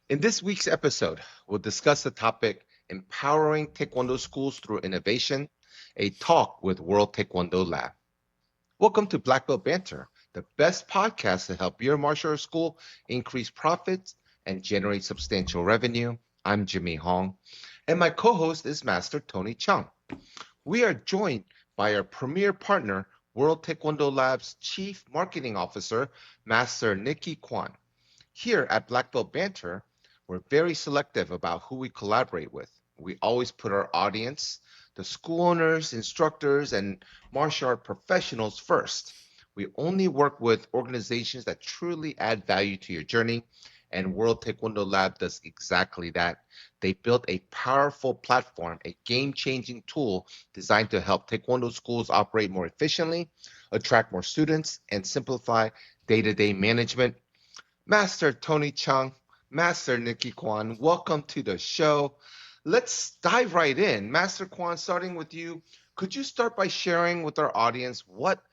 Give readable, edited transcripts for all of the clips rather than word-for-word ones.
In this week's episode, we'll discuss the topic Empowering Taekwondo Schools Through Innovation, a talk with World Taekwondo Lab. Welcome to Black Belt Banter, the best podcast to help your martial arts school increase profits and generate substantial revenue. I'm Jimmy Hong, and my co host is Master Tony Chung. We are joined by our premier partner, World Taekwondo Lab's Chief Marketing Officer, Master Nickie Quan. Here at Black Belt Banter, we're very selective about who we collaborate with. We always put our audience, the school owners, instructors, and martial art professionals first. We only work with organizations that truly add value to your journey, and World Taekwondo Lab does exactly that. They built a powerful platform, a game changing tool designed to help Taekwondo schools operate more efficiently, attract more students, and simplify day to day management. Master Tony Chung, Master Nickie Quan, welcome to the show. Let's dive right in. Master Quan, starting with you, could you start by sharing with our audience what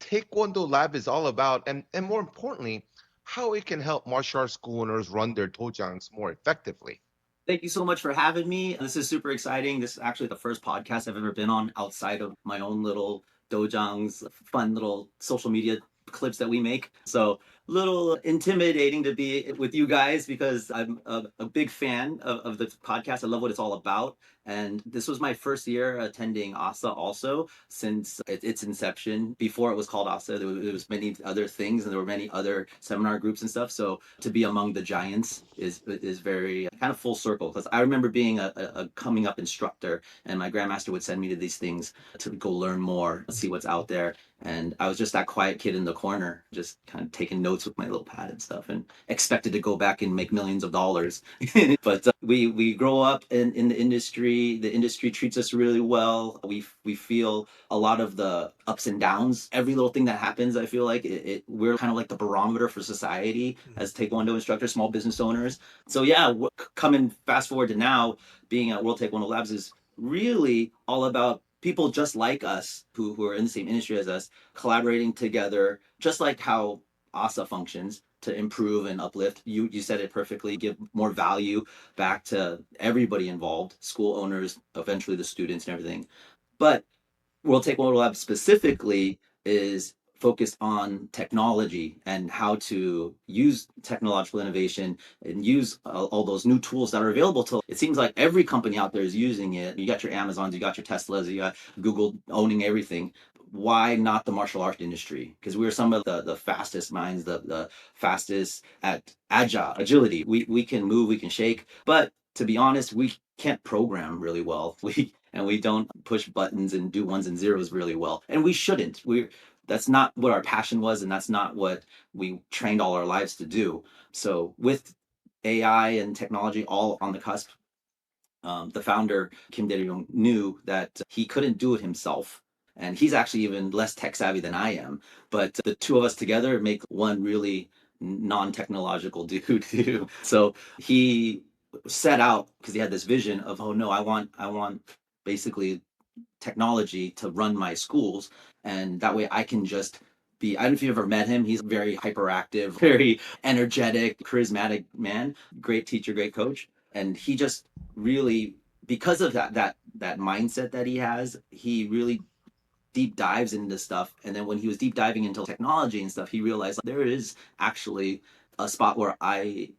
Taekwondo Lab is all about and more importantly, how it can help martial arts school owners run their dojangs more effectively? Thank you so much for having me. This is super exciting. This is actually the first podcast I've ever been on outside of my own little dojangs, fun little social media clips that we make. So a little intimidating to be with you guys because I'm a big fan of the podcast. I love what it's all about. And this was my first year attending ASA also since its inception. Before it was called ASA, there was many other things and there were many other seminar groups and stuff. So to be among the giants is very kind of full circle because I remember being a coming up instructor and my grandmaster would send me to these things to go learn more, see what's out there. And I was just that quiet kid in the corner, just kind of taking notes with my little pad and stuff and expected to go back and make millions of dollars. But we grow up in the industry. The industry treats us really well. We feel a lot of the ups and downs. Every little thing that happens, I feel like we're kind of like the barometer for society as Taekwondo instructors, small business owners. So yeah, coming fast forward to now, being at World Taekwondo Labs is really all about people just like us who are in the same industry as us collaborating together, just like how ASA functions to improve and uplift. You said it perfectly, give more value back to everybody involved, school owners, eventually the students and everything. But World Taekwondo Lab specifically is focused on technology and how to use technological innovation and use all those new tools that are available to it seems like every company out there is using it. You got your Amazons, you got your Teslas, you got Google owning everything. Why not the martial art industry? Because we're some of the fastest minds, the fastest at agility. We can move, we can shake, but to be honest, we can't program really well. We don't push buttons and do ones and zeros really well, and we shouldn't. We That's not what our passion was, and that's not what we trained all our lives to do. So with AI and technology all on the cusp, the founder Kim Dae-ryung knew that he couldn't do it himself. And he's actually even less tech savvy than I am. But the two of us together make one really non-technological dude. So he set out because he had this vision of, oh no, I want basically technology to run my schools, and that way I can just be. I don't know if you've ever met him. He's very hyperactive, very energetic, charismatic man, great teacher, great coach. And he just really, because of that mindset that he has, he really deep dives into stuff. And then when he was deep diving into technology and stuff, he realized like, there is actually a spot where I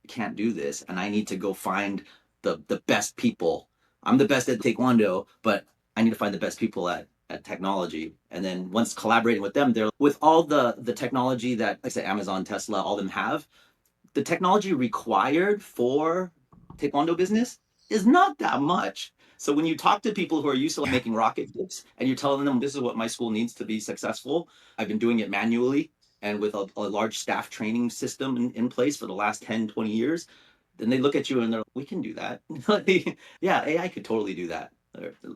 can't do this and I need to go find the best people. I'm the best at taekwondo, but I need to find the best people at technology. And then once collaborating with them, they're with all the technology that, like I said, Amazon, Tesla, all them have, the technology required for taekwondo business is not that much. So when you talk to people who are used to like, making rocket tips and you're telling them this is what my school needs to be successful, I've been doing it manually and with a large staff training system in place for the last 10, 20 years, then they look at you and they're like, we can do that. Yeah, AI could totally do that.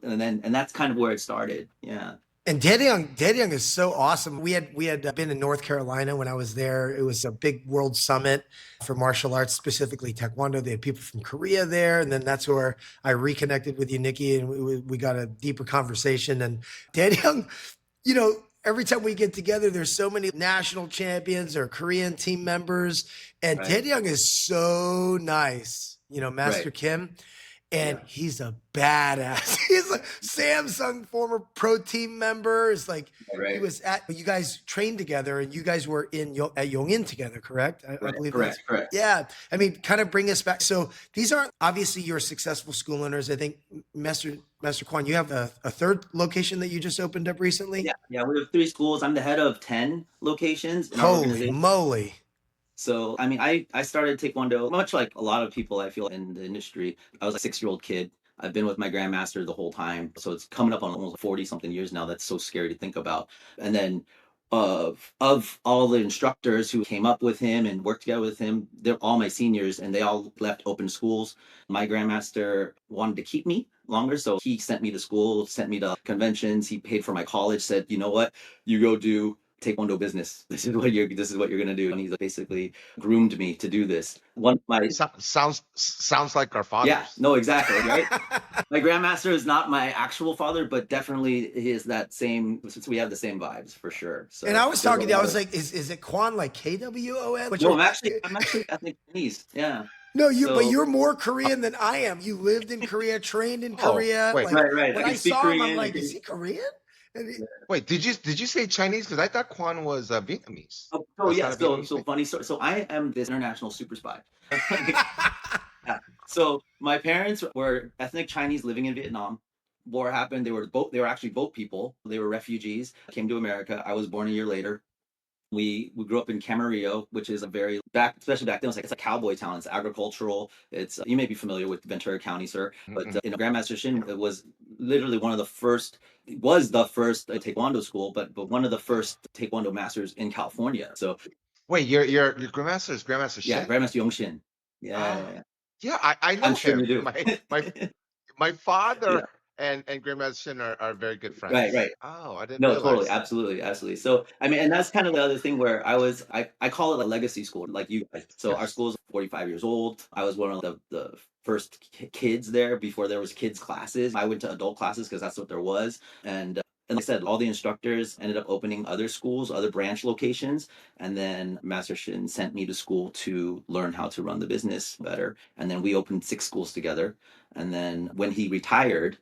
And that's kind of where it started. Yeah. And Daejeong is so awesome. We had been in North Carolina when I was there. It was a big world summit for martial arts, specifically Taekwondo. They had people from Korea there, and then that's where I reconnected with you, Nickie, and we got a deeper conversation. And Daejeong, you know, every time we get together, there's so many national champions or Korean team members. And Right. Dae-Young is so nice, you know, Master Right. Kim. And Yeah. he's a badass. He's a Samsung former pro team member. It's like he Right. was at, you guys trained together and you guys were at Yongin together, correct? I Right. believe Correct. Correct. yeah. I mean, kind of bring us back. So these aren't obviously your successful school owners. I think Master Quan, you have a third location that you just opened up recently. Yeah. Yeah. We have 3 schools. I'm the head of 10 locations in our Holy organization. moly. So, I mean, I started Taekwondo, much like a lot of people I feel in the industry. I was a 6-year-old kid. I've been with my grandmaster the whole time. So it's coming up on almost 40 something years now. That's so scary to think about. And then of all the instructors who came up with him and worked together with him, they're all my seniors and they all left open schools. My grandmaster wanted to keep me longer. So he sent me to school, sent me to conventions. He paid for my college, said, you know what, you go do Taekwondo business. This is what you're gonna do. And he's basically groomed me to do this. One of my Sounds like our yeah, fathers. no, exactly, right? My grandmaster is not my actual father, but definitely he is that same, since we have the same vibes for sure. So And I was there's a talking to you, I lot was of like, is it Quan like KWON? Which no, are- I'm actually ethnic Chinese. Yeah. no, but So you're more Korean than I am. You lived in Korea, trained in Oh, Korea. wait. Like right. when I I can speak saw him, I'm Korean. like, is he Korean? And Wait, did you say Chinese? Because I thought Quan was Vietnamese. Oh, That's yeah. not a Vietnamese So thing? funny story. So I am this international super spy. Yeah. So my parents were ethnic Chinese living in Vietnam. War happened. They were actually boat people. They were refugees, came to America. I was born a year later. We grew up in Camarillo, which is a very especially back then, it's a cowboy town. It's agricultural. It's you may be familiar with Ventura County, sir, but Mm-mm. in Grandmaster Shin, it was literally one of the first. It was the first Taekwondo school, but one of the first Taekwondo masters in California. So Wait, your grandmaster is Grandmaster yeah, Shin? Grandmaster Yongshin. Ah, Yeah. yeah, I I'm know sure him. you do. My Yeah. father and Grandmaster Shin are very good Right. friends. Right. Oh, I didn't No, totally, realize. absolutely, absolutely. So, I mean, and that's kind of the other thing where I call it a legacy school, like you guys. So our Yes. school's 45 years old. I was one of the first kids there before there was kids classes. I went to adult classes because that's what there was. And like I said, all the instructors ended up opening other schools, other branch locations. And then Master Shin sent me to school to learn how to run the business better. And then we opened 6 schools together. And then when he retired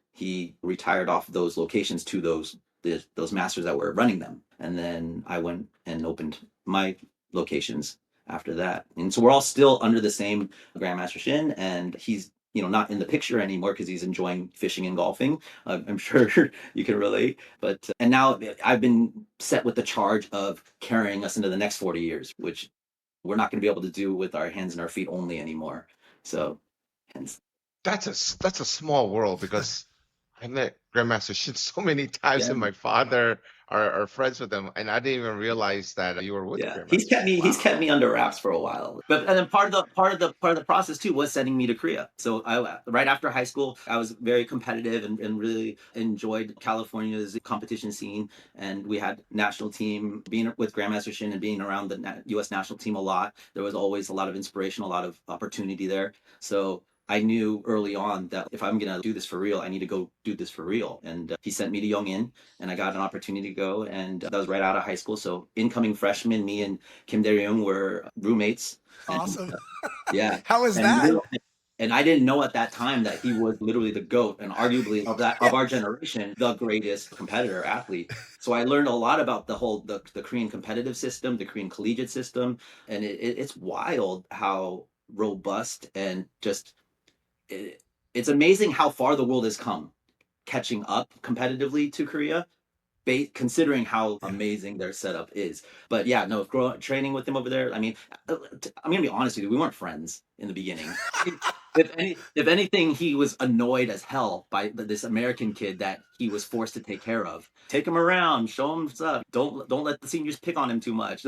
off those locations to those masters that were running them. And then I went and opened my locations after that. And so we're all still under the same Grandmaster Shin, and he's not in the picture anymore because he's enjoying fishing and golfing. I'm sure you can relate. But and now I've been set with the charge of carrying us into the next 40 years, which we're not going to be able to do with our hands and our feet only anymore. So, hence, That's a small world because I met Grandmaster Shin so many times, yeah. and my father are friends with him, and I didn't even realize that you were with Yeah, Grandmaster Shin. he's Wow. kept me under wraps for a while. But and then part of the process too was sending me to Korea. So I right after high school, I was very competitive and really enjoyed California's competition scene. And we had national team being with Grandmaster Shin and being around the U.S. national team a lot. There was always a lot of inspiration, a lot of opportunity there. So I knew early on that if I'm gonna do this for real, I need to go do this for real. And he sent me to Yongin, and I got an opportunity to go, and that was right out of high school. So incoming freshman, me and Kim Dae-Young were roommates. And awesome. yeah, How was and that? and I didn't know at that time that he was literally the GOAT and arguably of our generation, the greatest competitor athlete. So I learned a lot about the Korean competitive system, the Korean collegiate system, and it's wild how robust and just it's amazing how far the world has come catching up competitively to Korea, considering how Yeah. amazing their setup is. But yeah, no, training with them over there. I mean, I'm gonna be honest with you, we weren't friends in the beginning. If anything, he was annoyed as hell by this American kid that he was forced to take care of. Take him around, show him stuff. Don't let the seniors pick on him too much.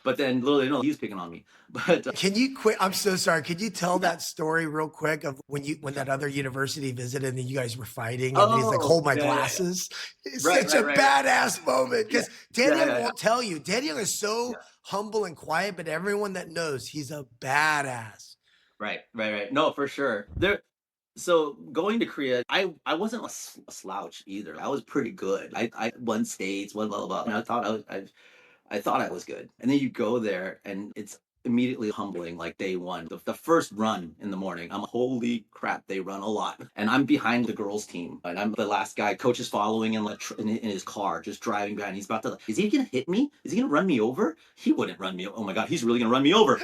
But then literally, no, he was picking on me. But Can you quit? I'm so sorry. Could you tell that story real quick of when that other university visited and then you guys were fighting and he's like, oh hold my yeah, glasses? It's right, such a right. badass moment Yeah, because Daniel yeah. won't tell you. Daniel is so Yeah. humble and quiet, but everyone that knows he's a badass. Right. No, for sure. So going to Korea, I wasn't a slouch either. I was pretty good. I won states, blah blah blah. And I thought I was good. And then you go there and it's immediately humbling, like day one. The first run in the morning, I'm holy crap, they run a lot. And I'm behind the girls' team. And I'm the last guy. Coach is following in his car, just driving behind. He's about to, is he going to hit me? Is he going to run me over? He wouldn't run me. Oh my God, he's really going to run me over.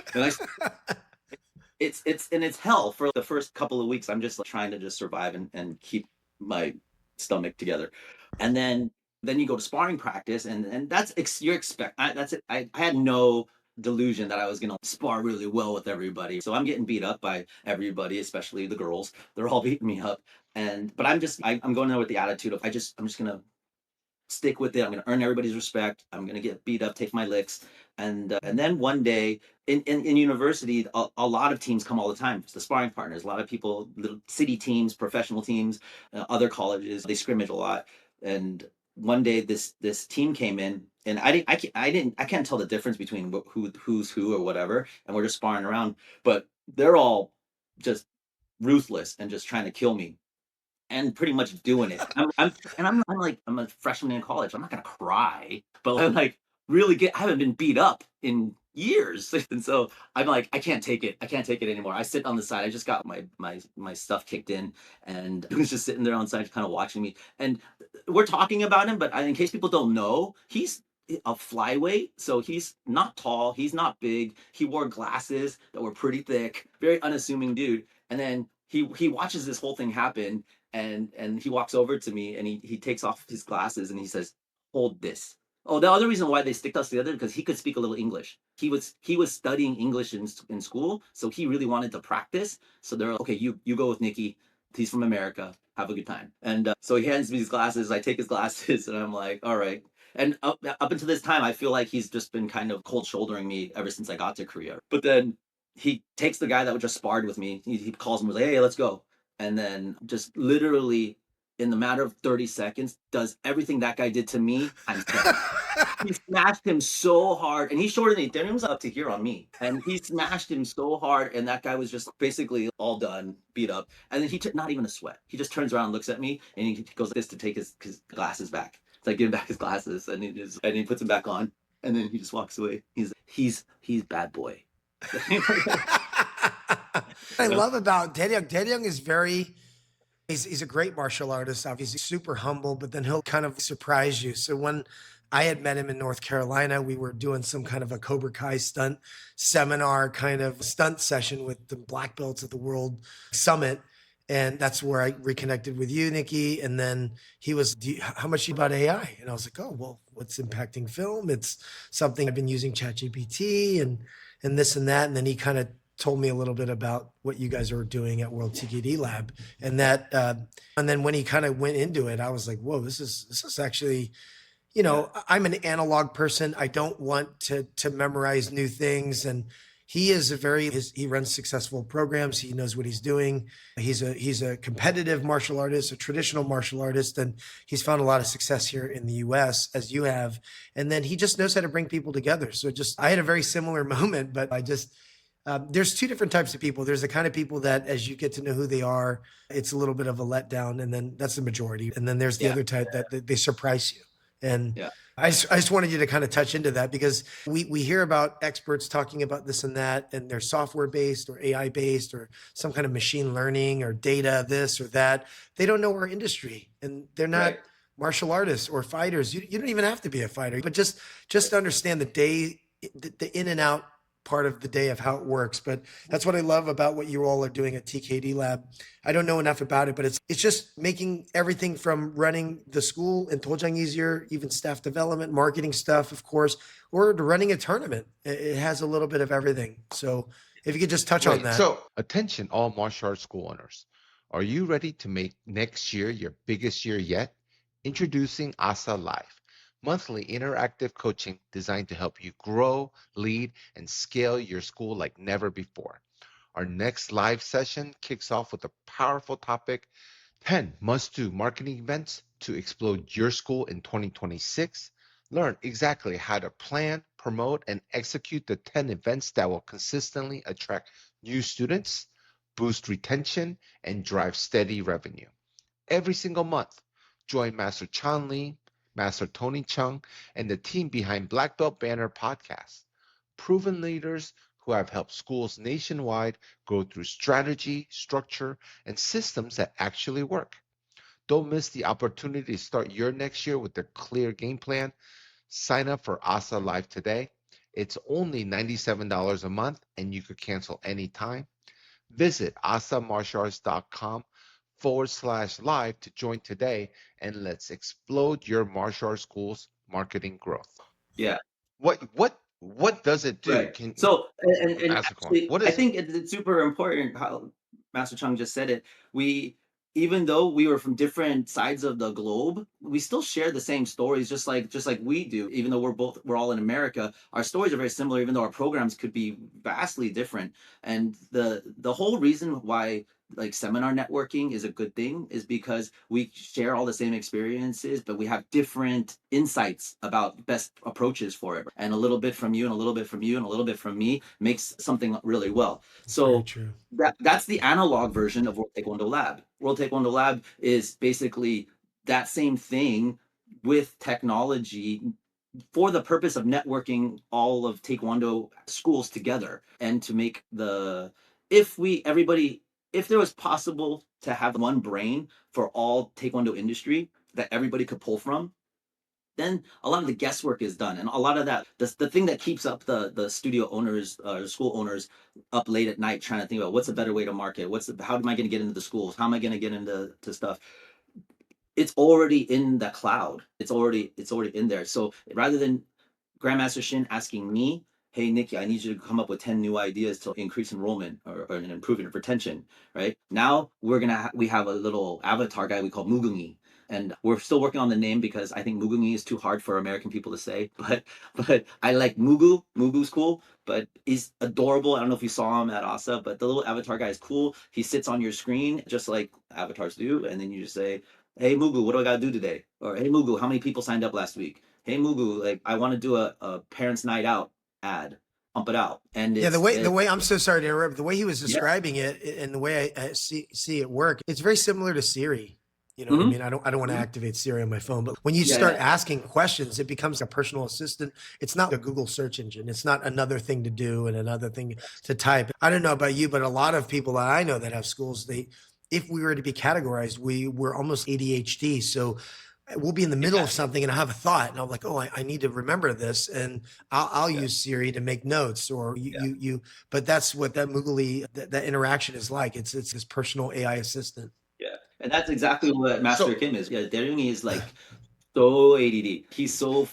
And it's hell for the first couple of weeks. I'm just like, trying to just survive and keep my stomach together. And then you go to sparring practice, and that's you expect that's it. I had no delusion that I was gonna spar really well with everybody. So I'm getting beat up by everybody, especially the girls. They're all beating me up. But I'm going there with the attitude of I'm just gonna stick with it. I'm going to earn everybody's respect. I'm going to get beat up, take my licks. And then one day in university, a lot of teams come all the time. It's the sparring partners, a lot of people, little city teams, professional teams, other colleges, they scrimmage a lot. And one day this team came in, and I can't tell the difference between who's who or whatever. And we're just sparring around, but they're all just ruthless and just trying to kill me and pretty much doing it. I'm like, I'm a freshman in college. I'm not gonna cry, but I'm like really I haven't been beat up in years. And so I'm like, I can't take it. I can't take it anymore. I sit on the side. I just got my stuff kicked in, and he was just sitting there on the side kind of watching me. And we're talking about him, but in case people don't know, he's a flyweight, so he's not tall, he's not big. He wore glasses that were pretty thick, very unassuming dude. And then he watches this whole thing happen, and he walks over to me, and he takes off his glasses and he says, "Hold this." Oh, the other reason why they stick us together because he could speak a little English. He was studying English in school, so he really wanted to practice. So they're like, okay, you go with Nickie. He's from America. Have a good time. And so he hands me his glasses. I take his glasses, and I'm like, all right. And up until this time, I feel like he's just been kind of cold shouldering me ever since I got to Korea. But then he takes the guy that just sparred with me. He calls him, was like, "Hey, let's go." And then just literally in the matter of 30 seconds does everything that guy did to me times 10. He smashed him so hard, and he's shorter than me. Daniel was up to here on me, and he smashed him so hard, and that guy was just basically all done, beat up. And then he took not even a sweat. He just turns around and looks at me, and he goes like this to take his glasses back. So I give him back his glasses, and he puts them back on, and then he just walks away. He's bad boy. I love about Dae-Young is he's a great martial artist, obviously super humble, but then he'll kind of surprise you. So when I had met him in North Carolina, we were doing some kind of a Cobra Kai stunt seminar, kind of stunt session with the black belts at the World Summit. And that's where I reconnected with you, Nickie. And then he was, how much about AI? And I was like, oh, well, what's impacting film? It's something I've been using ChatGPT and this and that. And then he kind of told me a little bit about what you guys are doing at World TKD Lab, and that, and then when he kind of went into it, I was like, whoa, this is actually, I'm an analog person. I don't want to memorize new things, and he is he runs successful programs. He knows what he's doing. He's a competitive martial artist, a traditional martial artist, and he's found a lot of success here in the US as you have. And then he just knows how to bring people together. So I had a very similar moment, but there's two different types of people. There's the kind of people that as you get to know who they are, it's a little bit of a letdown, and then that's the majority. And then there's the other type that they surprise you. And I just wanted you to kind of touch into that, because we hear about experts talking about this and that, and they're software based or AI based or some kind of machine learning or data, this or that. They don't know our industry, and they're not martial artists or fighters. You don't even have to be a fighter, but just understand the in and out part of the day of how it works. But that's what I love about what you all are doing at TKD Lab. I don't know enough about it, but it's just making everything from running the school in Toljang easier, even staff development, marketing stuff, of course, or to running a tournament. It has a little bit of everything. So if you could just touch on that. So attention, all martial arts school owners. Are you ready to make next year your biggest year yet? Introducing ASA Live, monthly interactive coaching designed to help you grow, lead, and scale your school like never before. Our next live session kicks off with a powerful topic: 10 must-do marketing events to explode your school in 2026. Learn exactly how to plan, promote, and execute the 10 events that will consistently attract new students, boost retention, and drive steady revenue. Every single month, join Master Chan Lee, Master Tony Chung, and the team behind Black Belt Banner podcast. Proven leaders who have helped schools nationwide grow through strategy, structure, and systems that actually work. Don't miss the opportunity to start your next year with a clear game plan. Sign up for ASA Live today. It's only $97 a month and you could cancel anytime. Visit asamartialarts.com/live to join today and let's explode your martial arts school's marketing growth. Yeah. What does it do? Right. So, and Master Quan, actually, what I is it? think it's super important how Master Chung just said it. Even though we were from different sides of the globe, we still share the same stories, just like we do. Even though we're all in America, our stories are very similar. Even though our programs could be vastly different, and the whole reason why like seminar networking is a good thing is because we share all the same experiences, but we have different insights about best approaches for it. And a little bit from you and a little bit from you and a little bit from me makes something really well. That's very So true. that's the analog version of World Taekwondo Lab. World Taekwondo Lab is basically that same thing with technology for the purpose of networking all of Taekwondo schools together and to make if there was possible to have one brain for all Taekwondo industry that everybody could pull from, then a lot of the guesswork is done, and a lot of that the thing that keeps up the studio owners school owners up late at night trying to think about what's a better way to market, how am I going to get into the schools, how am I going to get into stuff. It's already in the cloud. It's already in there. So rather than Grandmaster Shin asking me, hey, Nickie, I need you to come up with 10 new ideas to increase enrollment or improve retention, right? Now we have a little avatar guy we call Mugungi. And we're still working on the name because I think Mugungi is too hard for American people to say. But I like Mugu. Mugu's cool, but he's adorable. I don't know if you saw him at ASA, but the little avatar guy is cool. He sits on your screen just like avatars do. And then you just say, hey, Mugu, what do I got to do today? Or hey, Mugu, how many people signed up last week? Hey, Mugu, like I want to do a parents' night out ad, pump it out. And Yeah, the way I'm so sorry to interrupt. The way he was Yeah. describing it and the way I see it work, it's very similar to Siri. You know what I mean? I don't want to Mhm. activate Siri on my phone, but when you Yeah, start yeah. asking questions, it becomes a personal assistant. It's not a Google search engine. It's not another thing to do and another thing to type. I don't know about you, but a lot of people that I know that have schools, if we were to be categorized, we're almost ADHD. So we'll be in the middle of something and I have a thought and I'm like, oh, I need to remember this. And I'll Yeah. use Siri to make notes or Yeah. but that's what that Moogly, that interaction is like. It's this personal AI assistant. Yeah. And that's exactly what Master So Kim is. Yeah, Daeryungi is like so ADD. He's the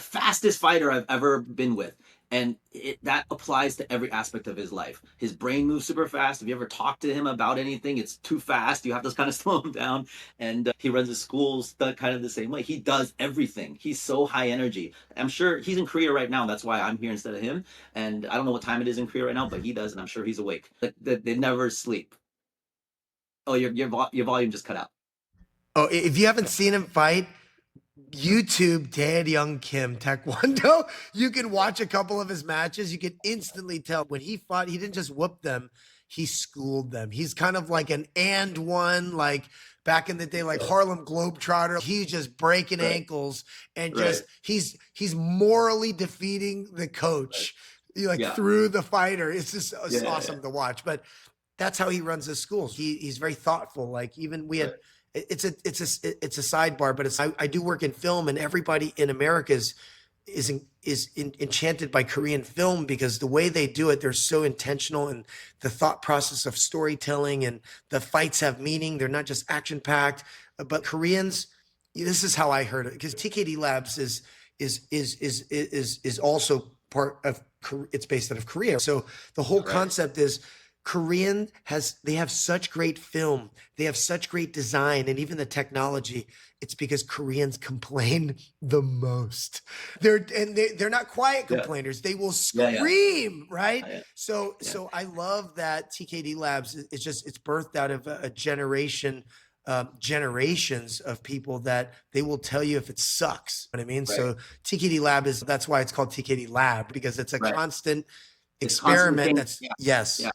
fastest fighter I've ever been with. And that applies to every aspect of his life. His brain moves super fast. If you ever talk to him about anything, it's too fast. You have to kind of slow him down. And he runs his schools kind of the same way. He does everything. He's so high energy. I'm sure he's in Korea right now. That's why I'm here instead of him. And I don't know what time it is in Korea right now, but he does, and I'm sure he's awake. They never sleep. Oh, your volume just cut out. Oh, if you haven't seen him fight, YouTube Daeryung Kim Taekwondo. You can watch a couple of his matches. You can instantly tell when he fought, he didn't just whoop them, he schooled them. He's kind of like an and one, like back in the day, like Harlem Globetrotter. He's just breaking ankles and just he's morally defeating the coach, through the fighter. It's just awesome to watch. But that's how he runs his schools. He's very thoughtful. Like even we had it's a sidebar, but I do work in film, and everybody in America is enchanted by Korean film because the way they do it, they're so intentional, and the thought process of storytelling and the fights have meaning. They're not just action packed. But Koreans, this is how I heard it, because TKD Labs is also part of, it's based out of Korea. So the whole concept is they have such great film, they have such great design, and even the technology. It's because Koreans complain the most. They're not quiet complainers. They will scream, right? So I love that TKD Labs. It's birthed out of a generation, generations of people that they will tell you if it sucks. You know what I mean? So TKD Lab that's why it's called TKD Lab, because it's a constant experiment. It's constant yes. Yeah.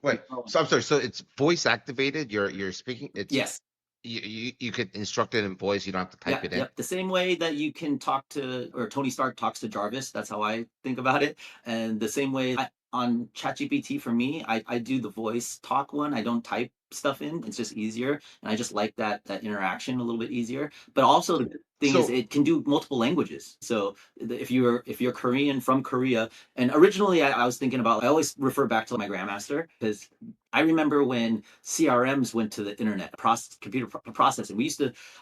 Wait, so I'm sorry. So it's voice activated. You're speaking. It's Yes. you could instruct it in voice. You don't have to type it in. Yep. The same way that you can talk to, or Tony Stark talks to Jarvis. That's how I think about it. And the same way on ChatGPT for me, I do the voice talk one. I don't type stuff in. It's just easier, and I just like that interaction a little bit easier. But also the good thing is So it can do multiple languages. So if you're Korean from Korea, and originally I was thinking about, I always refer back to my grandmaster because I remember when CRMs went to the internet, computer processing.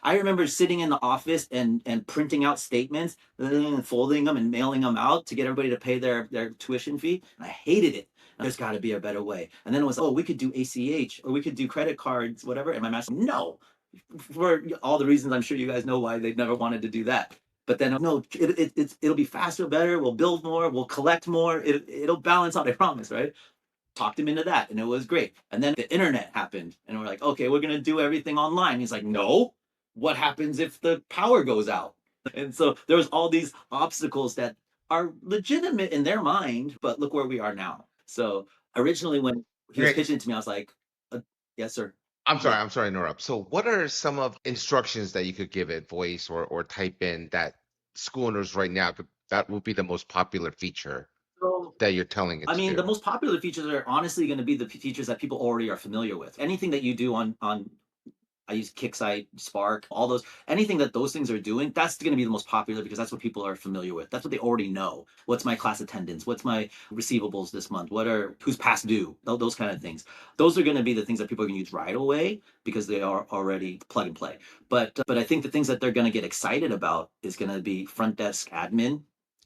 I remember sitting in the office and printing out statements, and folding them and mailing them out to get everybody to pay their tuition fee. And I hated it. There's got to be a better way. And then it was, oh, we could do ACH or we could do credit cards, whatever. And my master, no, for all the reasons I'm sure you guys know why they've never wanted to do that. But then no, it'll be faster, better. We'll build more. We'll collect more. It'll balance out. I promise, right? Talked him into that, and it was great. And then the internet happened, and we're like, okay, we're gonna do everything online. He's like, no. What happens if the power goes out? And so there was all these obstacles that are legitimate in their mind, but look where we are now. So originally, when he was great. pitching it to me, I was like, yes, sir. I'm sorry. Yeah. I'm sorry to interrupt. So what are some of instructions that you could give it, voice or type in that school owners right now that would be the most popular feature So that you're telling it I to mean, the do? most popular features are honestly going to be the features that people already are familiar with. Anything that you do on I use Kicksite, Spark, all those, anything that those things are doing, that's going to be the most popular because that's what people are familiar with. That's what they already know. What's my class attendance? What's my receivables this month? Who's past due? Those kind of things. Those are going to be the things that people are going to use right away because they are already plug and play. But I think the things that they're going to get excited about is going to be front desk admin,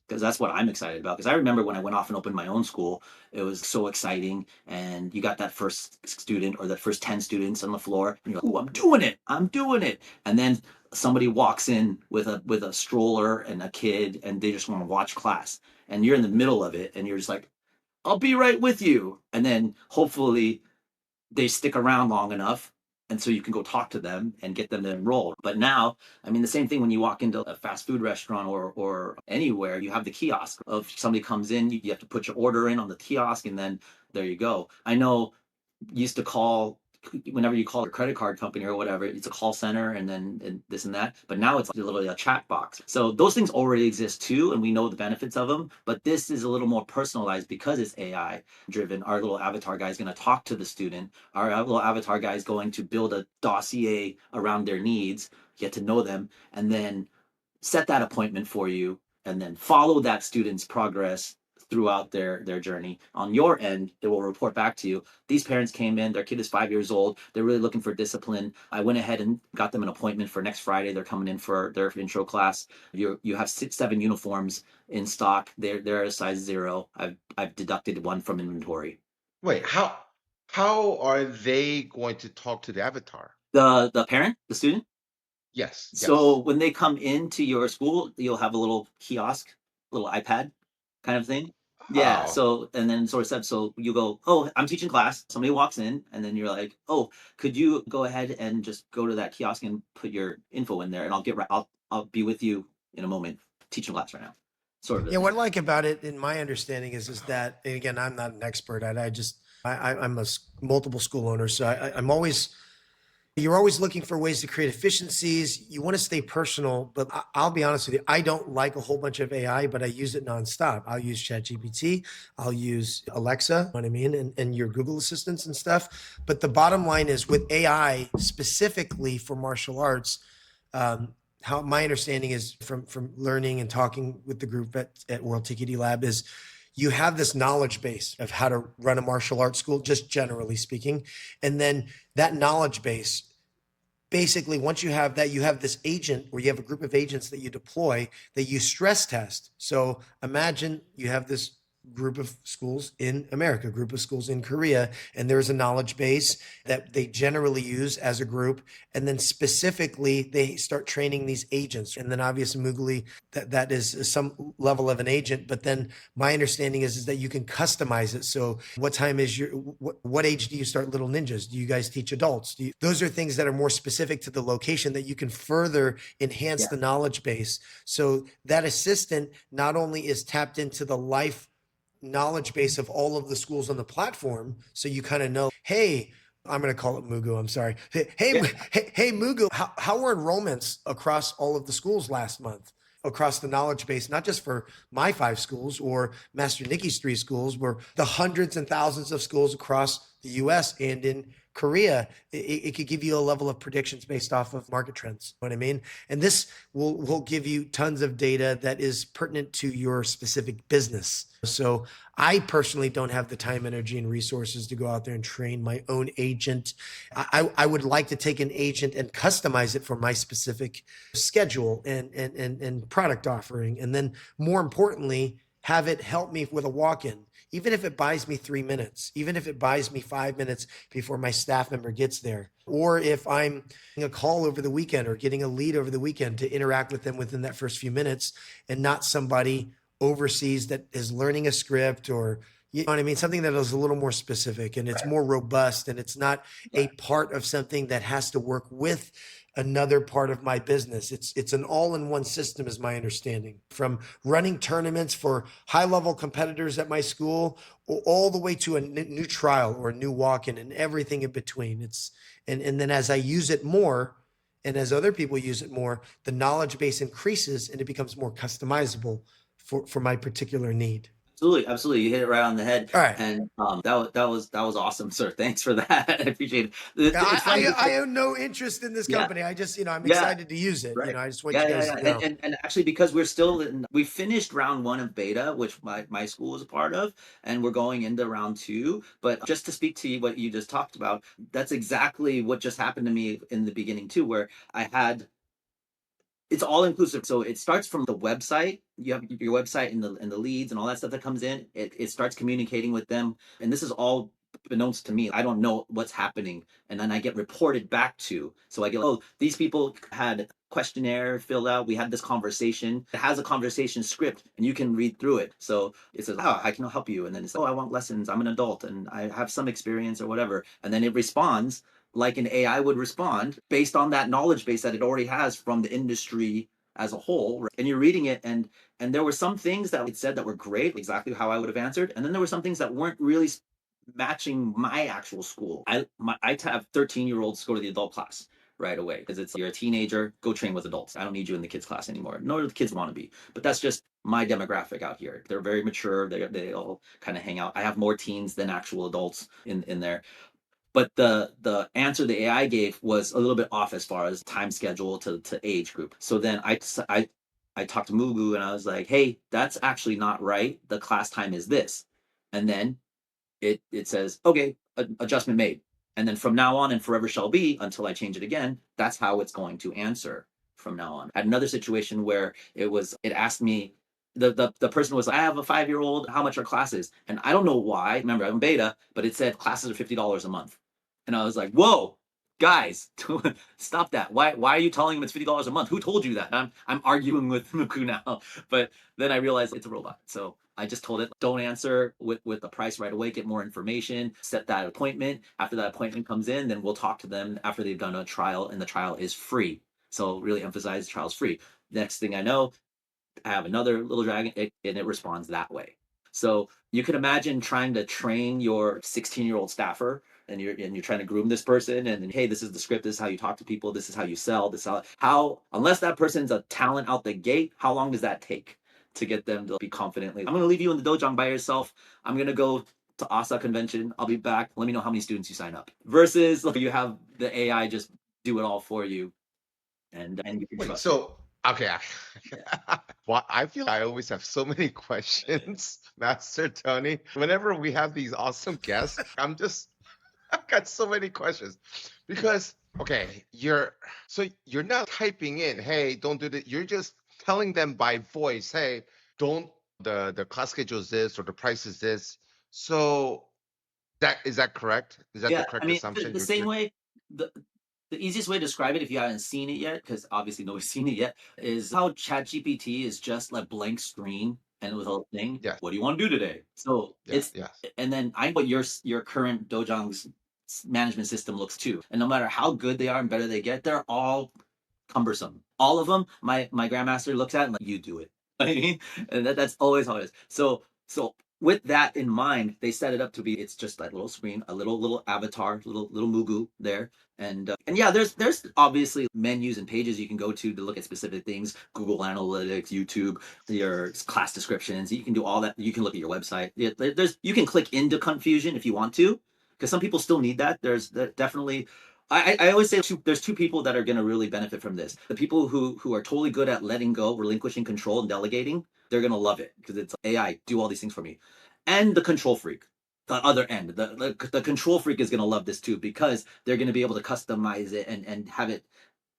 because that's what I'm excited about. Because I remember when I went off and opened my own school, it was so exciting. And you got that first student or that first 10 students on the floor, and you're like, oh, I'm doing it. I'm doing it. And then somebody walks in with a stroller and a kid, and they just want to watch class. And you're in the middle of it, and you're just like, I'll be right with you. And then hopefully they stick around long enough, and so you can go talk to them and get them to enroll. But now, I mean, the same thing when you walk into a fast food restaurant or anywhere, you have the kiosk of somebody comes in, you have to put your order in on the kiosk, and then there you go. I know used to call, whenever you call a credit card company or whatever, it's a call center and this and that. But now it's literally a chat box. So those things already exist too, and we know the benefits of them. But this is a little more personalized because it's AI driven. Our little avatar guy is going to talk to the student. Our little avatar guy is going to build a dossier around their needs, get to know them, and then set that appointment for you, and then follow that student's progress throughout their journey. On your end, it will report back to you. These parents came in, their kid is 5 years old, they're really looking for discipline. I went ahead and got them an appointment for next Friday. They're coming in for their intro class. You have 6 7 uniforms in stock. They're a size 0. I've deducted one from inventory. Wait, how are they going to talk to the avatar? The parent, the student. Yes, So yes. when they come into your school, you'll have a little kiosk, little iPad kind of thing. Yeah. Oh, So, and then sort of said, so you go, oh, I'm teaching class. Somebody walks in, and then you're like, oh, could you go ahead and just go to that kiosk and put your info in there, and I'll be with you in a moment, teaching class right now. Sort of the Yeah, what thing. I like about it, in my understanding, is that, and again, I'm not an expert. I'm a multiple school owner, so I'm always, you're always looking for ways to create efficiencies. You want to stay personal, but I'll be honest with you, I don't like a whole bunch of AI, but I use it nonstop. I'll use ChatGPT, I'll use Alexa, you know what I mean, and your Google assistants and stuff. But the bottom line is with AI specifically for martial arts, how my understanding is from learning and talking with the group at World TKD Lab is you have this knowledge base of how to run a martial arts school, just generally speaking. And then that knowledge base, basically, once you have that, you have this agent, or you have a group of agents that you deploy that you stress test. So imagine you have this group of schools in America, group of schools in Korea, and there's a knowledge base that they generally use as a group. And then specifically, they start training these agents. And then obviously, Mugli, that is some level of an agent. But then my understanding is that you can customize it. So what time is what age do you start Little Ninjas? Do you guys teach adults? Those are things that are more specific to the location that you can further enhance Yeah. the knowledge base. So that assistant not only is tapped into the life knowledge base of all of the schools on the platform. So you kind of know, hey, I'm going to call it Mugu. I'm sorry. Hey, Mugu, how were enrollments across all of the schools last month? Across the knowledge base, not just for my 5 schools or Master Nickie's 3 schools, were the hundreds and thousands of schools across the US and in Korea. It could give you a level of predictions based off of market trends. You know what I mean? And this will give you tons of data that is pertinent to your specific business. So I personally don't have the time, energy, and resources to go out there and train my own agent. I would like to take an agent and customize it for my specific schedule and product offering. And then more importantly, have it help me with a walk-in, even if it buys me 3 minutes, even if it buys me 5 minutes before my staff member gets there. Or if I'm getting a call over the weekend or getting a lead over the weekend, to interact with them within that first few minutes, and not somebody overseas that is learning a script, or you know what I mean, something that is a little more specific and it's more robust, and it's not a part of something that has to work with another part of my business. It's an all-in-one system, is my understanding, from running tournaments for high-level competitors at my school all the way to a new trial or a new walk-in and everything in between. And then as I use it more, and as other people use it more, the knowledge base increases and it becomes more customizable for my particular need. Absolutely. You hit it right on the head. All right. And that was awesome, sir. Thanks for that. I appreciate it. It's funny I because, have no interest in this yeah, company. I just, I'm yeah, excited to use it. right. I just want Yeah, you yeah, guys yeah. to know. And actually, because we finished round 1 of beta, which my school was a part of, and we're going into round 2. But just to speak to you, what you just talked about, that's exactly what just happened to me in the beginning too, where it's all inclusive. So it starts from the website. You have your website and the leads and all that stuff that comes in. It starts communicating with them. And this is all beknownst to me. I don't know what's happening. And then I get reported back to. So I get, oh, these people had questionnaire filled out. We had this conversation. It has a conversation script and you can read through it. So it says, oh, I can help you. And then it's, oh, I want lessons. I'm an adult and I have some experience or whatever. And then it responds like an AI would respond based on that knowledge base that it already has from the industry as a whole. Right? And you're reading it, and there were some things that it said that were great, exactly how I would have answered, and then there were some things that weren't really matching my actual school. I have 13-year-olds go to the adult class right away because it's, you're a teenager, go train with adults. I don't need you in the kids class anymore. Nor do the kids want to be, but that's just my demographic out here. They're very mature. They all kind of hang out. I have more teens than actual adults in there. But the answer the AI gave was a little bit off as far as time schedule to age group. So then I talked to Mugu and I was like, hey, that's actually not right. The class time is this. And then it says, okay, adjustment made. And then from now on and forever shall be until I change it again, that's how it's going to answer from now on. I had another situation where it asked me, the person was like, I have a 5-year-old, how much are classes? And I don't know why, remember I'm beta, but it said classes are $50 a month. And I was like, whoa, guys, stop that. Why are you telling him it's $50 a month? Who told you that? I'm arguing with Muku now. But then I realized it's a robot. So I just told it, don't answer with the price right away, get more information, set that appointment. After that appointment comes in, then we'll talk to them after they've done a trial, and the trial is free. So really emphasize the trial's free. Next thing I know, I have another little dragon, and it responds that way. So you can imagine trying to train your 16-year-old staffer, and you're trying to groom this person, and hey, this is the script, this is how you talk to people, this is how you sell, this is how unless that person's a talent out the gate, how long does that take to get them to be confidently, I'm going to leave you in the dojang by yourself, I'm going to go to ASA convention, I'll be back, let me know how many students you sign up, versus like you have the AI just do it all for you, and you can trust it. So okay, well, I feel like I always have so many questions, Master Tony. Whenever we have these awesome guests, I've got so many questions because okay, you're not typing in, hey, don't do that. You're just telling them by voice, hey, don't the class schedule is this or the price is this. So is that correct? Is that the Yeah, I correct mean, assumption? the same way, the easiest way to describe it, if you haven't seen it yet, because obviously nobody's seen it yet, is how ChatGPT is just like blank screen and with a thing. Yes, What do you want to do today? So yes, yes. and then I know what your current dojang's management system looks too, and no matter how good they are and better they get, they're all cumbersome. All of them, my grandmaster looks at and like, you do it. I mean, and that's always how it is. So with that in mind, they set it up to be it's just that little screen, a little avatar, little Mugu there. And yeah, there's obviously menus and pages you can go to look at specific things, Google Analytics, YouTube, your class descriptions. You can do all that. You can look at your website. There's you can click into confusion if you want to, because some people still need that. There's definitely I always say there's two people that are going to really benefit from this. The people who are totally good at letting go, relinquishing control, and delegating, they're going to love it because it's AI, do all these things for me. And the control freak, the other end, the control freak is going to love this too because they're going to be able to customize it and have it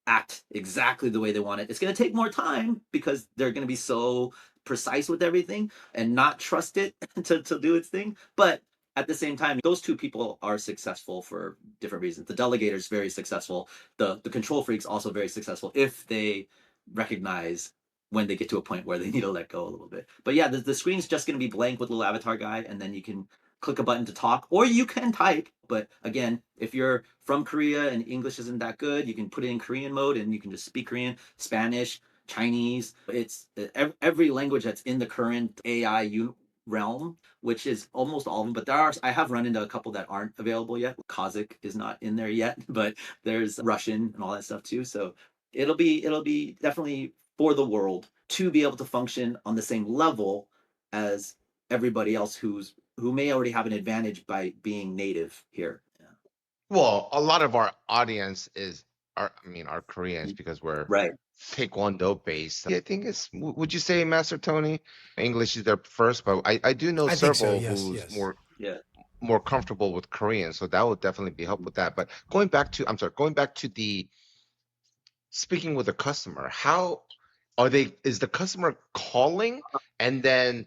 act exactly the way they want it. It's going to take more time because they're going to be so precise with everything and not trust it to do its thing. But at the same time, those two people are successful for different reasons. The delegator is very successful. The control freak's also very successful if they recognize when they get to a point where they need to let go a little bit. But yeah, the screen's just going to be blank with a little avatar guy, and then you can click a button to talk, or you can type. But again, if you're from Korea and English isn't that good, you can put it in Korean mode and you can just speak Korean, Spanish, Chinese. It's every language that's in the current AI realm, which is almost all of them. But I have run into a couple that aren't available yet. Kazakh is not in there yet, but there's Russian and all that stuff too. So it'll be definitely for the world to be able to function on the same level as everybody else who may already have an advantage by being native here. Yeah. Well, a lot of our audience are Koreans because we're Right. Taekwondo based. I think would you say, Master Tony, English is their first, but I do know I think so. several Yes, who's yes. Yeah. more comfortable with Korean, so that would definitely be helpful with that. But going back to the speaking with a customer, how is the customer calling and then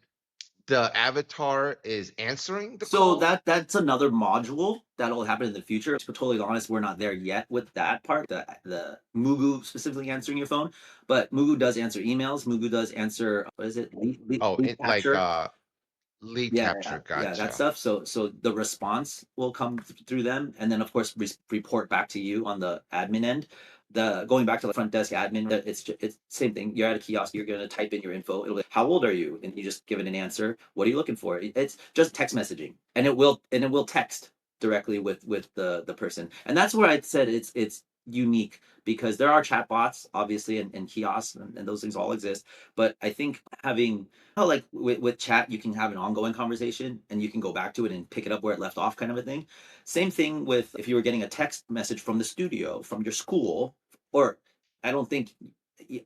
the avatar is answering the So call? that's another module that'll happen in the future. To be totally honest, we're not there yet with that part. The Mugu specifically answering your phone, but Mugu does answer emails. Mugu does answer what is it? Oh, Lead capture. lead Yeah, capture, yeah, that gotcha. stuff. So the response will come through them, and then of course report back to you on the admin end. The going back to the front desk admin, it's same thing. You're at a kiosk, you're gonna type in your info. It'll be, how old are you? And you just give it an answer. What are you looking for? It's just text messaging, and it will text directly with the person. And that's where I said it's unique because there are chatbots obviously and kiosks and those things all exist. But I think having how like with chat you can have an ongoing conversation and you can go back to it and pick it up where it left off kind of a thing. Same thing with if you were getting a text message from the studio from your school, or I don't think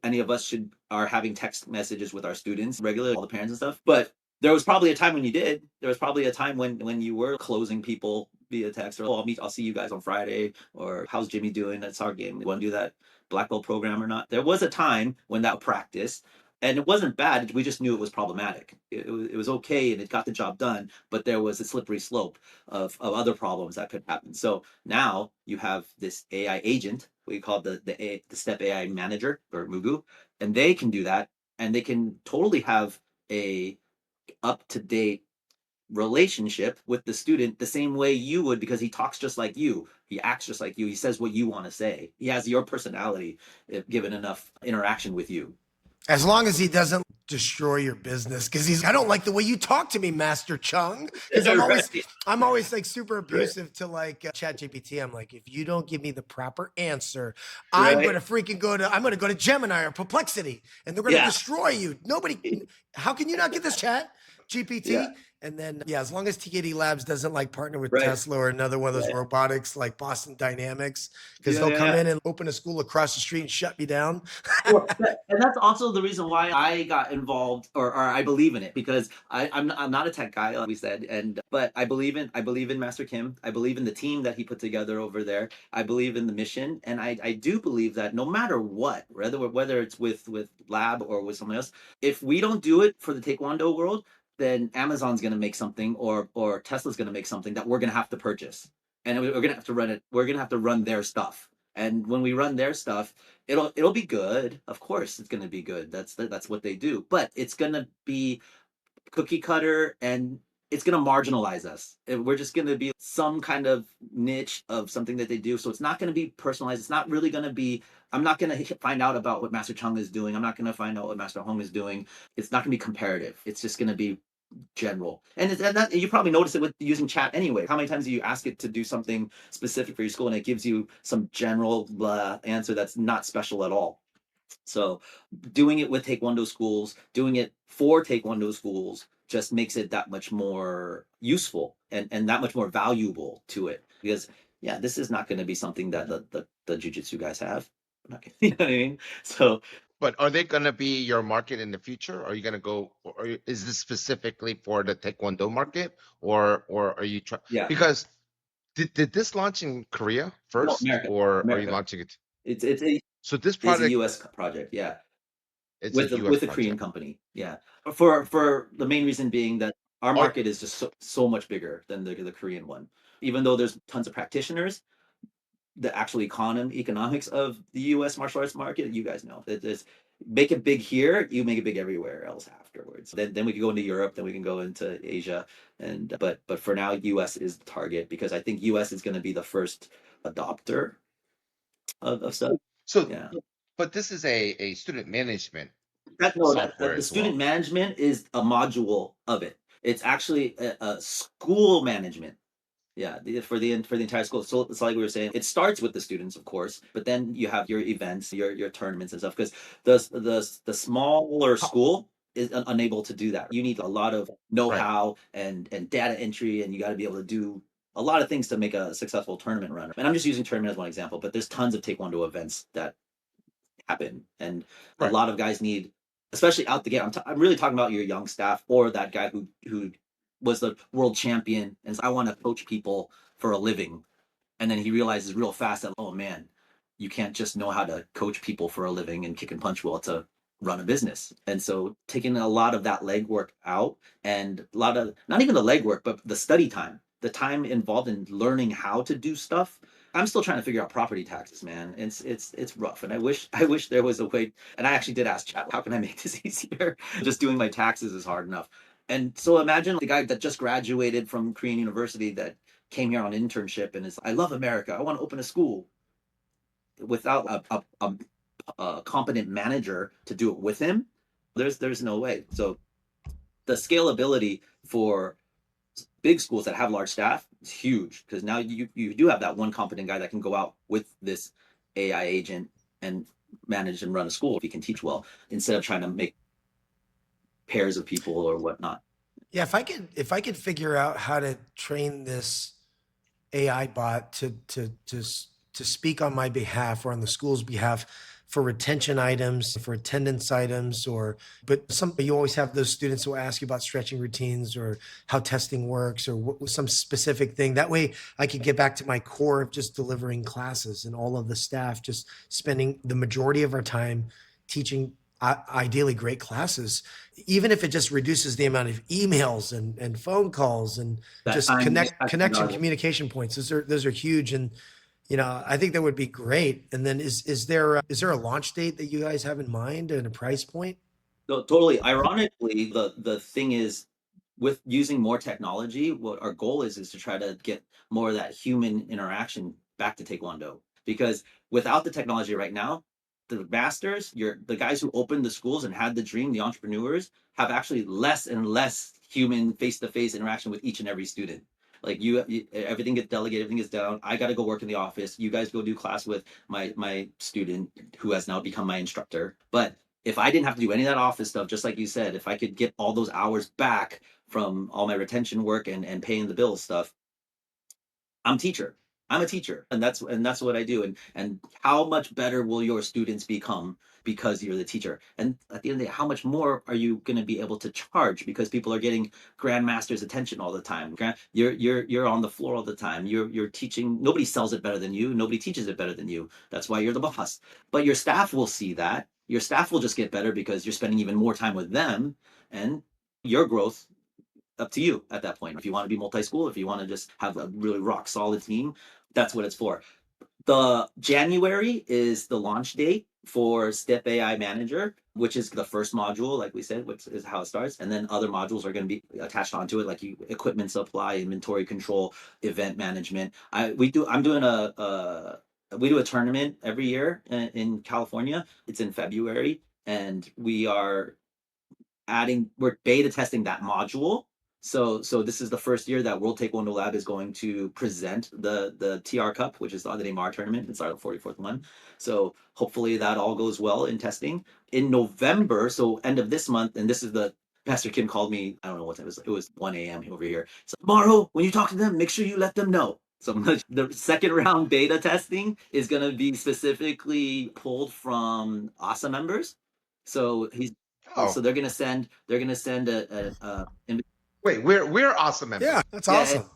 any of us should are having text messages with our students regularly, all the parents and stuff. But there was probably a time when you did. There was probably a time when you were closing people via text, or oh, I'll see you guys on Friday, or how's Jimmy doing? That's our game. Want to do that black belt program or not? There was a time when that practice, and it wasn't bad. We just knew it was problematic. It was okay and it got the job done, but there was a slippery slope of other problems that could happen. So now you have this AI agent, we call the Step AI Manager or Mugu, and they can do that, and they can totally have a up to date relationship with the student the same way you would because he talks just like you, he acts just like you, he says what you want to say, he has your personality if given enough interaction with you. As long as he doesn't destroy your business, because I don't like the way you talk to me, Master Chung. Because Right. I'm always like super Right. abusive to like Chat GPT. I'm like, if you don't give me the proper answer, Right. I'm gonna go to Gemini or Perplexity, and they're gonna Yeah. destroy you. How can you not get this Chat Yeah. GPT? And then yeah, as long as TKD Labs doesn't like partner with Right. Tesla or another one of those Right. robotics like Boston Dynamics, because Yeah. they'll Yeah. come Yeah. in and open a school across the street and shut me down. Well, and that's also the reason why I got involved, or I believe in it, because I'm not a tech guy, like we said, and but I believe in Master Kim. I believe in the team that he put together over there. I believe in the mission, and I do believe that no matter what, whether it's with Lab or with someone else, if we don't do it for the Taekwondo world, then Amazon's going to make something, or Tesla's going to make something that we're going to have to purchase, and we're going to have to run it. We're going to have to run their stuff. And when we run their stuff, it'll be good. Of course, it's gonna be good. That's what they do. But it's gonna be cookie cutter, and it's gonna marginalize us. We're just gonna be some kind of niche of something that they do. So it's not gonna be personalized. It's not really gonna be. I'm not gonna find out about what Master Chung is doing. I'm not gonna find out what Master Hong is doing. It's not gonna be comparative. It's just gonna be general. And that you probably notice it with using chat anyway. How many times do you ask it to do something specific for your school and it gives you some general blah answer that's not special at all? So doing it with Taekwondo schools, doing it for Taekwondo schools just makes it that much more useful and that much more valuable to it. Because yeah, this is not going to be something that the jujitsu guys have. Not gonna, you know what I mean? So But are they going to be your market in the future? Are you going to go, or is this specifically for the Taekwondo market, or are you trying? yeah, Because did this launch in Korea no, first, America, or are you America. launching it? It's a So this is a product, U.S. project. Yeah, it's a U.S. with a Korean project. company. Yeah, for the main reason being that our Are market is just so much bigger than the Korean one. Even though there's tons of practitioners, the actual economics of the U.S. martial arts market, you guys know that is make it big here, you make it big everywhere else afterwards. Then we can go into Europe, then we can go into Asia, and but for now, U.S. is the target because I think U.S. is going to be the first adopter of stuff. so, Yeah. but this is a student management That no, software the as student well. management is a module of it. It's actually a school management. Yeah, for the entire school. So it's like we were saying, it starts with the students, of course, but then you have your events, your tournaments and stuff. Because the smaller school is unable to do that. You need a lot of Right. know-how and data entry, and you got to be able to do a lot of things to make a successful tournament run. And I'm just using tournament as one example, but there's tons of Taekwondo events that happen. And a Right. lot of guys need, especially out the gate. I'm really talking about your young staff or that guy who was the world champion and says, I want to coach people for a living. And then he realizes real fast that, oh man, you can't just know how to coach people for a living and kick and punch well to run a business. And so taking a lot of that legwork out and a lot of not even the legwork, but the study time, the time involved in learning how to do stuff. I'm still trying to figure out property taxes, man. It's rough, and I wish there was a way. And I actually did ask Chat, how can I make this easier? Just doing my taxes is hard enough. And so imagine the guy that just graduated from Korean University that came here on internship and is, I love America. I want to open a school without a competent manager to do it with him. There's no way. So the scalability for big schools that have large staff is huge because now you do have that one competent guy that can go out with this AI agent and manage and run a school if he can teach well instead of trying to make pairs of people or whatnot. Yeah, if I could figure out how to train this AI bot to speak on my behalf or on the school's behalf for retention items, for attendance items, or but some you always have those students who ask you about stretching routines or how testing works or some specific thing. That way, I can get back to my core of just delivering classes and all of the staff just spending the majority of our time teaching ideally great classes, even if it just reduces the amount of emails and phone calls and That just time connection communication points. Those are huge, and I think that would be great. And then is there a launch date that you guys have in mind and a price point? no, totally. Ironically, the thing is, with using more technology, what our goal is to try to get more of that human interaction back to Taekwondo. Because without the technology right now, the masters, the guys who opened the schools and had the dream, the entrepreneurs, have actually less and less human face-to-face interaction with each and every student. Like everything gets delegated, everything gets down. I got to go work in the office. You guys go do class with my student who has now become my instructor. But if I didn't have to do any of that office stuff, just like you said, if I could get all those hours back from all my retention work and paying the bills stuff, I'm teacher. I'm a teacher, and that's what I do. And how much better will your students become because you're the teacher? And at the end of the day, how much more are you going to be able to charge because people are getting grandmaster's attention all the time? You're on the floor all the time. You're teaching. Nobody sells it better than you. Nobody teaches it better than you. That's why you're the boss. But your staff will see that. Your staff will just get better because you're spending even more time with them, and your growth up to you at that point. If you want to be multi-school, if you want to just have a really rock solid team, that's what it's for. The January is the launch date for Step AI Manager, which is the first module, like we said, which is how it starts. And then other modules are going to be attached onto it, like equipment supply, inventory control, event management. I'm doing we do a tournament every year in California. It's in February, and we are we're beta testing that module. So this is the first year that World Taekwondo Lab is going to present the TR Cup, which is the Neymar tournament. It's our 44th one. So hopefully that all goes well in testing. In November, so end of this month, and this is the Pastor Kim called me, I don't know what time it was 1 a.m. over here. So tomorrow, when you talk to them, make sure you let them know. So the second round beta testing is going to be specifically pulled from ASA members. So Oh, they're going to send wait, we're awesome members. Yeah, that's yeah, awesome.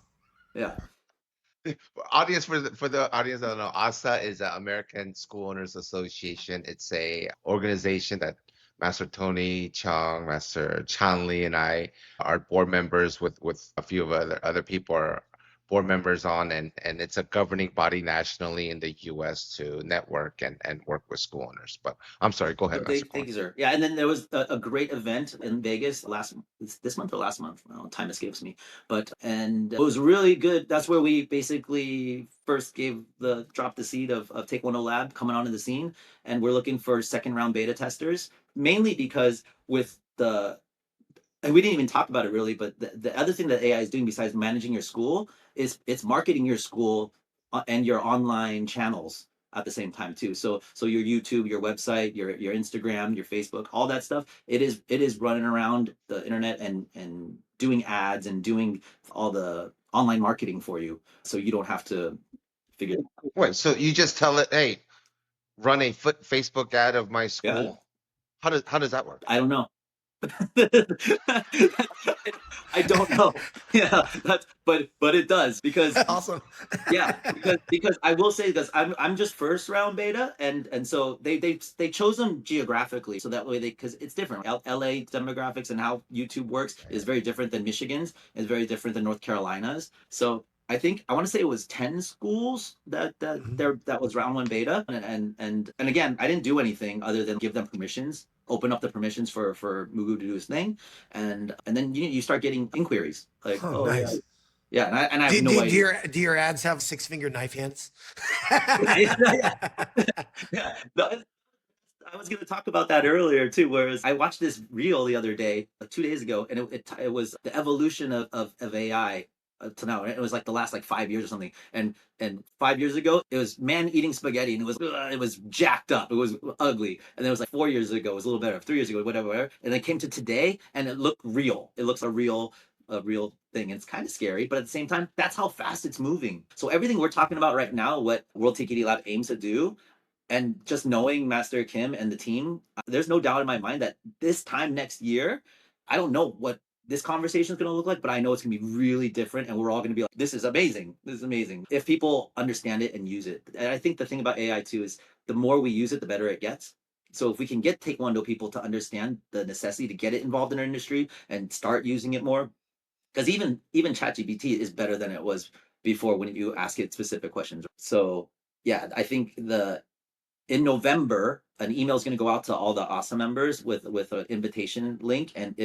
yeah. Audience for the audience that don't know, ASA is the American School Owners Association. It's a organization that Master Tony Chung, Master Chan Lee, and I are board members with a few of other people are board members on, and it's a governing body nationally in the U.S. to network and work with school owners. But I'm sorry, go ahead, Master Thank Quan. you, sir. Yeah, and then there was a great event in Vegas this month or last month. Oh, time escapes me, and it was really good. That's where we basically first dropped the seed of Taekwondo Lab coming onto the scene, and we're looking for second round beta testers, mainly because with the and we didn't even talk about it really, but the other thing that AI is doing besides managing your school is it's marketing your school and your online channels at the same time too. So your YouTube, your website, your Instagram, your Facebook, all that stuff, it is running around the internet and doing ads and doing all the online marketing for you. So you don't have to figure it out. Wait, so you just tell it, hey, run a Facebook ad of my Yeah, school? How does that work? I don't know. I don't know. Yeah, but it does because Awesome. yeah, because I will say this, I'm just first round beta, and so they chose them geographically so that way because it's different. LA demographics and how YouTube works is very different than Michigan's, is very different than North Carolina's. So I think I want to say it was 10 schools that was round one beta, and again, I didn't do anything other than give them permissions, open up the permissions for Mugu to do his thing, and then you start getting inquiries like, Oh, oh yeah, nice. yeah, and I have Do, no do, idea. do your ads have 6-finger knife hands? Yeah, yeah, yeah. I was going to talk about that earlier too. Whereas I watched this reel the other day, like 2 days ago, and it was the evolution of AI to now. It was like the last like 5 years or something. And 5 years ago, it was man eating spaghetti, and it was jacked up. It was ugly. And then it was like 4 years ago, it was a little better. 3 years ago, whatever. And then it came to today, and it looked real. It looks a real thing. And it's kind of scary, but at the same time, that's how fast it's moving. So everything we're talking about right now, what World TKD Lab aims to do, and just knowing Master Kim and the team, there's no doubt in my mind that this time next year, I don't know what this conversation is going to look like, but I know it's going to be really different, and we're all going to be like, "This is amazing! This is amazing!" If people understand it and use it, and I think the thing about AI too is the more we use it, the better it gets. So if we can get Taekwondo people to understand the necessity to get it involved in our industry and start using it more, because even ChatGPT is better than it was before when you ask it specific questions. So yeah, I think in November, an email is going to go out to all the ASA members with an invitation link, and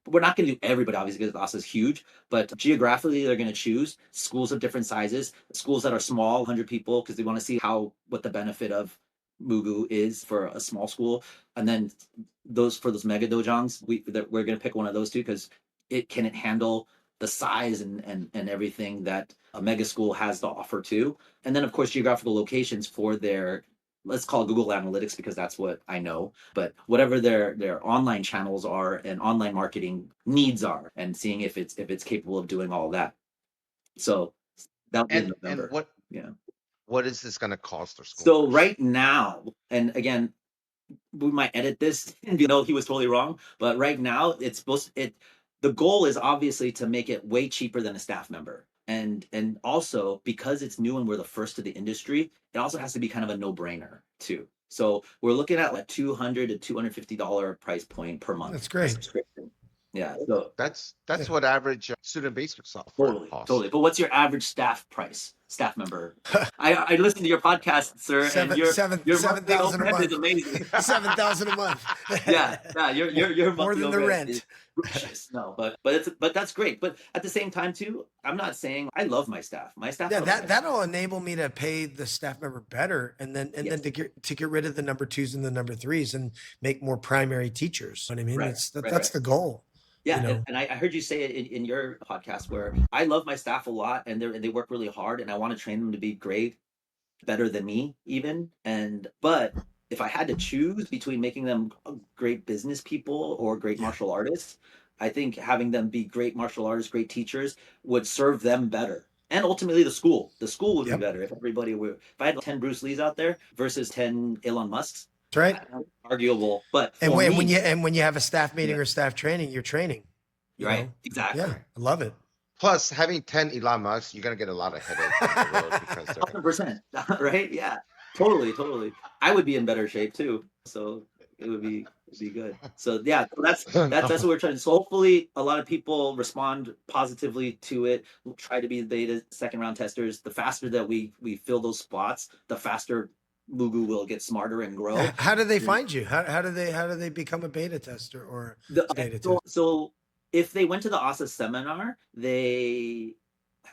we're not going to do everybody obviously because ASA is huge, but geographically they're going to choose schools of different sizes, schools that are small, 100 people, because they want to see what the benefit of Mugu is for a small school, and then those mega dojongs, we're going to pick one of those two because it can handle the size and everything that a mega school has to offer too. And then of course geographical locations for their, let's call it Google Analytics because that's what I know, but whatever their online channels are and online marketing needs are, and seeing if it's capable of doing all that. So that'll be in And November. Yeah. what is this going to cost our school So owners? right now, and again, we might edit this and he was totally wrong, but right now the goal is obviously to make it way cheaper than a staff member, and also because it's new and we're the first to the industry, it also has to be kind of a no-brainer too. So we're looking at like $200 to $250 price point per month. That's great. Subscription. Yeah, so That's what average student basic software totally costs. totally, but what's your average staff price? staff member. I listened to your podcast, sir, and your monthly 7,000 a overhead is month. amazing. 7,000 a month. Yeah, your More monthly than the overhead is rent. gracious. No, but that's great. But at the same time too, I'm not saying I love my staff. My staff. Yeah, loves my staff. that'll enable me to pay the staff member better, and then Yes. to get rid of the number twos and the number threes and make more primary teachers. You know what I mean, Right, that's right. the goal. Yeah, You know? and I heard you say it in your podcast where I love my staff a lot and they work really hard and I want to train them to be great, better than me even. But if I had to choose between making them great business people or great martial artists, I think having them be great martial artists, great teachers would serve them better. And ultimately the school would be Yep. better if I had 10 Bruce Lees out there versus 10 Elon Musks. That's right. Arguable, but And for when me, you have a staff meeting Yeah. or staff training, you're training. You right, know? exactly. Yeah, I love it. Plus, having 10 Elon Musk, you're gonna get a lot of headaches on the road because they're 100%. Right? Yeah. Totally. I would be in better shape too. So it'd be good. So yeah, that's what we're trying to. So hopefully a lot of people respond positively to it. We'll try to be the beta second round testers. The faster that we fill those spots, the faster Mugu will get smarter and grow. How do they find you? How do they become a beta tester or beta tester? So if they went to the ASA seminar, they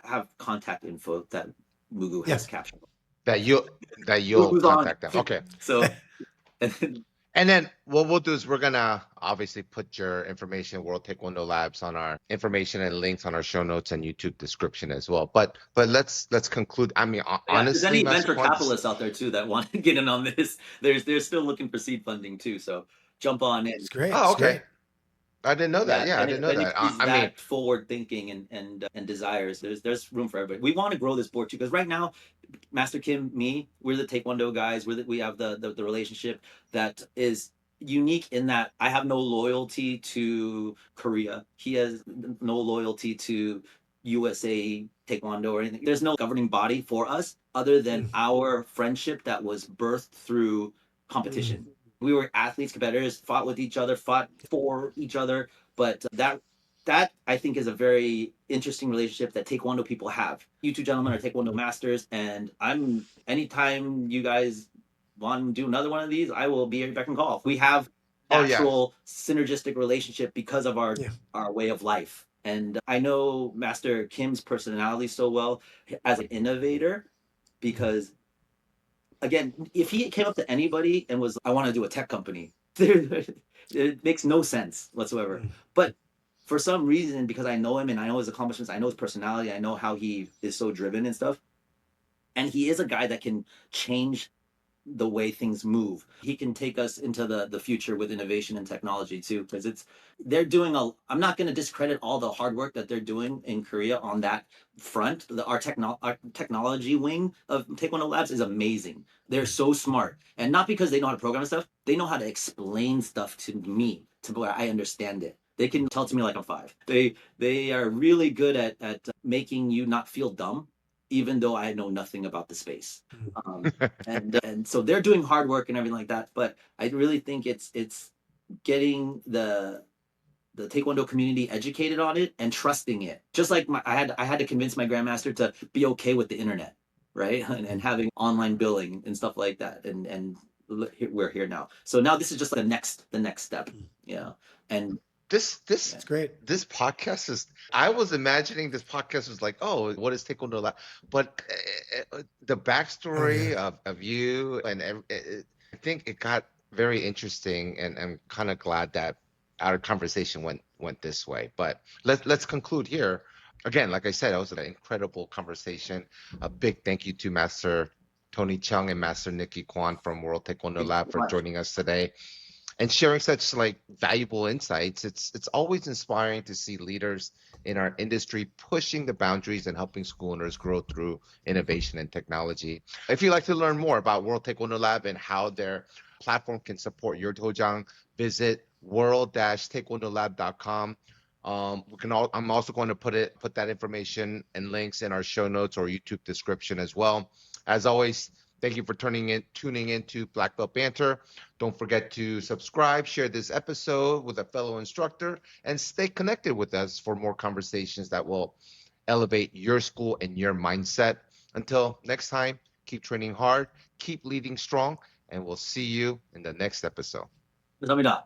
have contact info that Mugu has captured. that you'll Mugu's on. contact them. Okay. So And then what we'll do is we're gonna obviously put your information, World Taekwondo Labs, on our information and links on our show notes and YouTube description as well. But let's conclude. I mean, honestly, there's any Master venture Quan, capitalists out there too that want to get in on this. They're still looking for seed funding too. So jump on in. It's great. Oh, It's okay. great. I didn't know that. Yeah, I didn't know that. I mean, forward thinking and desires. There's room for everybody. We want to grow this board too because right now, Master Kim, we're the Taekwondo guys. We have the relationship that is unique in that I have no loyalty to Korea. He has no loyalty to USA Taekwondo or anything. There's no governing body for us other than our friendship that was birthed through competition. We were athletes, competitors, fought with each other, fought for each other. But that I think is a very interesting relationship that Taekwondo people have. You two gentlemen are Taekwondo masters, and anytime you guys want to do another one of these, I will be at your beck and call. We have natural synergistic relationship because of our way of life. And I know Master Kim's personality so well as an innovator because again, if he came up to anybody and was, I want to do a tech company, it makes no sense whatsoever. But for some reason, because I know him and I know his accomplishments, I know his personality, I know how he is so driven and stuff. And he is a guy that can change the way things move. He can take us into the future with innovation and technology too, because they're doing I'm not going to discredit all the hard work that they're doing in Korea on that front. Our technology wing of Taekwondo Labs is amazing. They're so smart, and not because they know how to program stuff, they know how to explain stuff to me to where I understand it. They can tell it to me like I'm 5. They are really good at making you not feel dumb, even though I know nothing about the space. And so they're doing hard work and everything like that. But I really think it's getting the Taekwondo community educated on it and trusting it. Just like I had to convince my grandmaster to be okay with the internet, right? And having online billing and stuff like that. And we're here now. So now this is just like the next step, and This It's great. This podcast is. I was imagining this podcast was like, oh, what is Taekwondo Lab? But the backstory of you and I think it got very interesting, and I'm kind of glad that our conversation went this way. But let's conclude here. Again, like I said, it was an incredible conversation. A big thank you to Master Tony Chung and Master Nickie Quan from World Taekwondo Lab for joining us today and sharing such valuable insights. It's always inspiring to see leaders in our industry pushing the boundaries and helping school owners grow through innovation and technology. If you'd like to learn more about World Taekwondo Lab and how their platform can support your dojang, visit world-taekwondolab.com. I'm also going to put that information and links in our show notes or YouTube description as well. As always, thank you for tuning into Black Belt Banter. Don't forget to subscribe, share this episode with a fellow instructor, and stay connected with us for more conversations that will elevate your school and your mindset. Until next time, keep training hard, keep leading strong, and we'll see you in the next episode. 감사합니다.